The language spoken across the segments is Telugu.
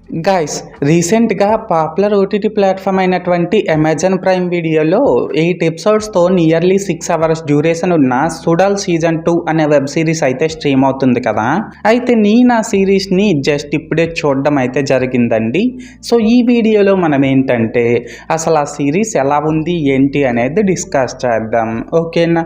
గైస్, రీసెంట్గా పాపులర్ ఓటీటీ ప్లాట్ఫామ్ అయినటువంటి అమెజాన్ ప్రైమ్ వీడియోలో 8 ఎపిసోడ్స్తో నియర్లీ 6 అవర్స్ డ్యూరేషన్ ఉన్న సుడాల్ సీజన్ 2 అనే వెబ్ సిరీస్ అయితే స్ట్రీమ్ అవుతుంది కదా. అయితే నేను ఆ సిరీస్ని జస్ట్ ఇప్పుడే చూడడం అయితే జరిగిందండి. సో ఈ వీడియోలో మనం ఏంటంటే అసలు ఆ సిరీస్ ఎలా ఉంది ఏంటి అనేది డిస్కస్ చేద్దాం, ఓకేనా.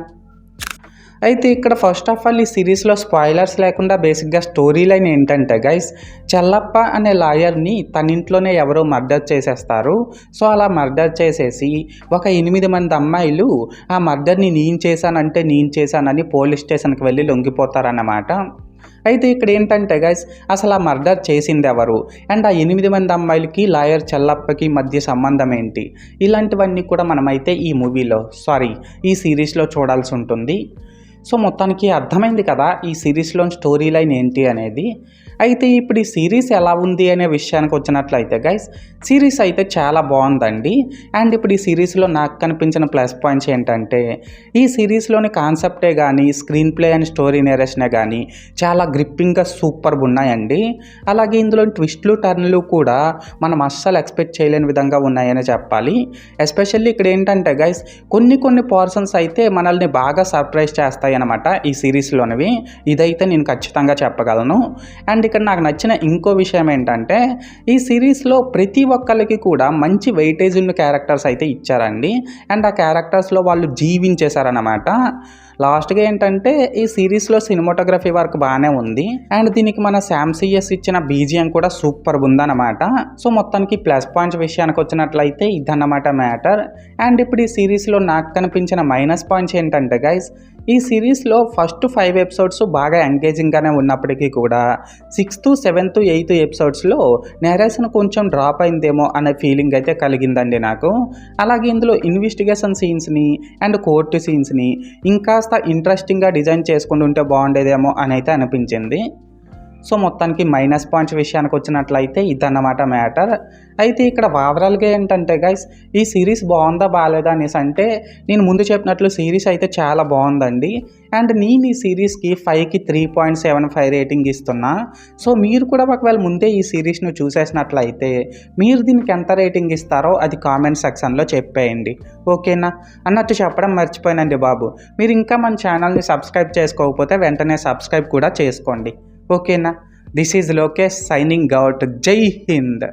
అయితే ఇక్కడ ఫస్ట్ ఆఫ్ ఆల్ ఈ సిరీస్లో స్పాయిలర్స్ లేకుండా బేసిక్గా స్టోరీ లైన్ ఏంటంటే గైస్, చెల్లప్ప అనే లాయర్ని తన ఇంట్లోనే ఎవరో మర్డర్ చేసేస్తారు. సో అలా మర్డర్ చేసేసి ఒక 8 మంది అమ్మాయిలు ఆ మర్డర్ని నేను చేశానని పోలీస్ స్టేషన్కి వెళ్ళి లొంగిపోతారన్నమాట. అయితే ఇక్కడ ఏంటంటే గైస్, అసలు ఆ మర్డర్ చేసింది ఎవరు అండ్ ఆ 8 మంది అమ్మాయిలకి లాయర్ చెల్లప్పకి మధ్య సంబంధం ఏంటి, ఇలాంటివన్నీ కూడా మనమైతే ఈ సిరీస్లో చూడాల్సి ఉంటుంది. సో మొత్తానికి అర్థమైంది కదా ఈ సిరీస్లోని స్టోరీ లైన్ ఏంటి అనేది. అయితే ఇప్పుడు ఈ సిరీస్ ఎలా ఉంది అనే విషయానికి వచ్చినట్లయితే గైస్, సిరీస్ అయితే చాలా బాగుందండి. అండ్ ఇప్పుడు ఈ సిరీస్లో నాకు కనిపించిన ప్లస్ పాయింట్స్ ఏంటంటే, ఈ సిరీస్లోని కాన్సెప్టే కానీ స్క్రీన్ ప్లే అండ్ స్టోరీ నేరేషనే కానీ చాలా గ్రిప్పింగ్గా సూపర్గా ఉన్నాయండి. అలాగే ఇందులో ట్విస్ట్లు టర్న్లు కూడా మనం అస్సలు ఎక్స్పెక్ట్ చేయలేని విధంగా ఉన్నాయని చెప్పాలి. ఎస్పెషల్లీ ఇక్కడ ఏంటంటే గైస్, కొన్ని పోర్షన్స్ అయితే మనల్ని బాగా సర్ప్రైజ్ చేస్తాయి అన్నమాట ఈ సిరీస్లోనివి. ఇదైతే నేను ఖచ్చితంగా చెప్పగలను. అండ్ ఇక్కడ నాకు నచ్చిన ఇంకో విషయం ఏంటంటే, ఈ సిరీస్లో ప్రతి ఒక్కరికి కూడా మంచి వెయిటేజ్ ఉన్న క్యారెక్టర్స్ అయితే ఇచ్చారండి. అండ్ ఆ క్యారెక్టర్స్లో వాళ్ళు జీవించేశారన్నమాట. లాస్ట్గా ఏంటంటే ఈ సిరీస్లో సినిమాటోగ్రఫీ వర్క్ బాగానే ఉంది. అండ్ దీనికి మన శామ్సిఎస్ ఇచ్చిన బీజిఎం కూడా సూపర్ ఉందన్నమాట. సో మొత్తానికి ప్లస్ పాయింట్స్ విషయానికి వచ్చినట్లయితే ఇదన్నమాట మ్యాటర్. అండ్ ఇప్పుడు ఈ సిరీస్లో నాకు కనిపించిన మైనస్ పాయింట్స్ ఏంటంటే గైస్, ఈ సిరీస్లో ఫస్ట్ 5 ఎపిసోడ్స్ బాగా ఎంగేజింగ్గానే ఉన్నప్పటికీ కూడా 6th, 7th, 8th ఎపిసోడ్స్లో నేరేషన్ కొంచెం డ్రాప్ అయిందేమో అనే ఫీలింగ్ అయితే కలిగిందండి నాకు. అలాగే ఇందులో ఇన్వెస్టిగేషన్ సీన్స్ని అండ్ కోర్టు సీన్స్ని ఇంకాస్త ఇంట్రెస్టింగ్గా డిజైన్ చేసుకుంటూ ఉంటే బాగుండేదేమో అని అయితే అనిపించింది. సో మొత్తానికి మైనస్ పాయింట్స్ విషయానికి వచ్చినట్లయితే ఇదన్నమాట మ్యాటర్. అయితే ఇక్కడ ఓవరాల్గా ఏంటంటే గైస్, ఈ సిరీస్ బాగుందా బాగాలేదా అనేసి అంటే, నేను ముందు చెప్పినట్లు సిరీస్ అయితే చాలా బాగుందండి. అండ్ నేను ఈ సిరీస్కి 5కి 3.75 రేటింగ్ ఇస్తున్నా. సో మీరు కూడా ఒకవేళ ముందే ఈ సిరీస్ను చూసేసినట్లయితే మీరు దీనికి ఎంత రేటింగ్ ఇస్తారో అది కామెంట్ సెక్షన్లో చెప్పేయండి, ఓకేనా. అన్నట్టు చెప్పడం మర్చిపోయానండి బాబు, మీరు ఇంకా మన ఛానల్ని సబ్స్క్రైబ్ చేసుకోకపోతే వెంటనే సబ్స్క్రైబ్ కూడా చేసుకోండి, ఓకేనా. This is Lokesh signing out. జై హింద్.